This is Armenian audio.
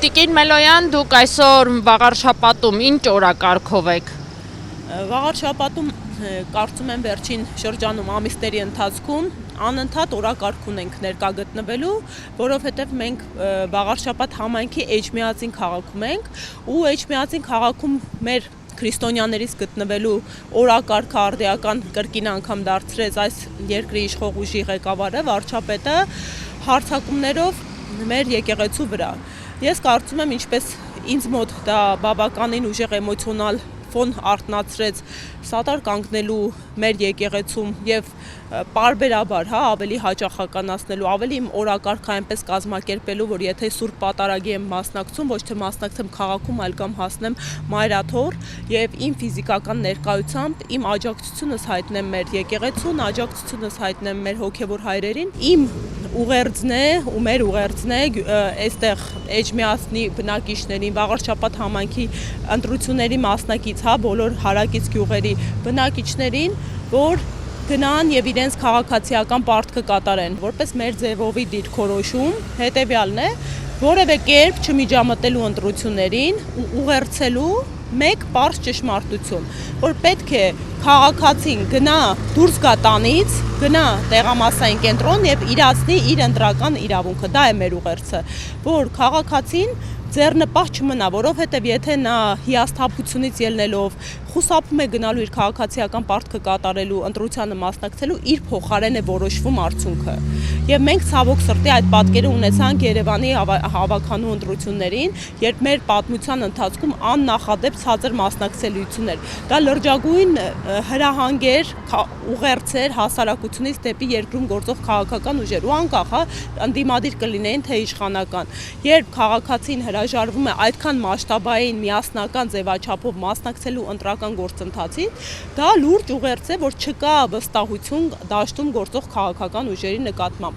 Տիկին Մելոյան, դուք այսօր Վաղարշապատում ինչ օրակարգով եք։ Վաղարշապատում կարծում եմ վերջին շրջանում ամիսների ընթացքում անընդհատ օրակարգ ունենք ներկա գտնվելու, որովհետև մենք Վաղարշապատ համայնքի Էջմիածին քաղաքում ենք ու Էջմիածին քաղաքում մեր քրիստոնյաներից գտնվելու օրակարգը արդիական կրկին անգամ դարձրեց այս երկրի իշխող ուժի ղեկավարը, վարչապետը հարձակումներով մեր եկեղեցու վրա։ Ես կարծում եմ, ինչպես ինձ մոտ դա բավականին ուժեղ էմոցիոնալ ֆոն արթնացրեց սատար կանգնելու մեր եկեղեցում եւ պարբերաբար ավելի հաճախականացնելու, ավելի իմ օրակարգը այնպես կազմակերպելու, որ եթե Սուրբ Պատարագի եմ մասնակցում, ոչ թե մասնակցեմ քաղաքում, այլ կամ հասնեմ Մայրաթոր եւ իմ ֆիզիկական ներկայությամբ իմ աջակցությունս հայտնեմ մեր եկեղեցուն, աջակցությունս հայտնեմ մեր հոգեվոր հայրերին, իմ ուղերձն է ու մեր ուղերձն է այստեղ Էջմիածնի բնակիչներին, Վաղարշապատ համայնքի ընտրությունների մասնակից, բոլոր հարակից գյուղերի բնակիչներին, որ գնան եւ իրենց քաղաքացիական պարտքը կատարեն, որպես մեր ձևովի դիրքորոշում հետեւյալն է, որևէ կերպ չմիջամտելու ընտրություններին ու ուղերձելու մեկ պարզ ճշմարտություն, որ պետք է քաղաքացին գնա դուրս գա տանից, գնա տեղամասային կենտրոն եւ իրացնի իր ընտրական իրավունքը, դա է մեր ուղերձը, որ քաղաքացին ձեռնպահ չմնա, որովհետև եթե նա հիասթափությունից ելնելով խուսափում է գնալու իր քաղաքացիական պարտքը կատարելու, ընտրությանը մասնակցելու, իր փոխարեն է որոշվում արդյունքը։ Եվ մենք ցավոք սրտի այդ պատկերը ունեցանք Երևանի հավաքանու ընտրություններին, երբ մեր պատմության ընթացքում աննախադեպ ցածր մասնակցելիություններ։ Դա լրջագույն հրահանգեր, ուղերձեր հասարակությունից դեպի երկրում գործող քաղաքական ուժեր ու անկախ ընդդիմադիր կլինեին թե իշխանական։ Երբ քաղաքացին հրաժարվում է այդքան մասշտաբային միասնական ձևաչափով մասնակցելու ընտրական գործընթացին, դա լուրջ ուղերձ է, որ չկա վստահություն դաշտում գործող քաղաքական ուժերի նկատմամբ։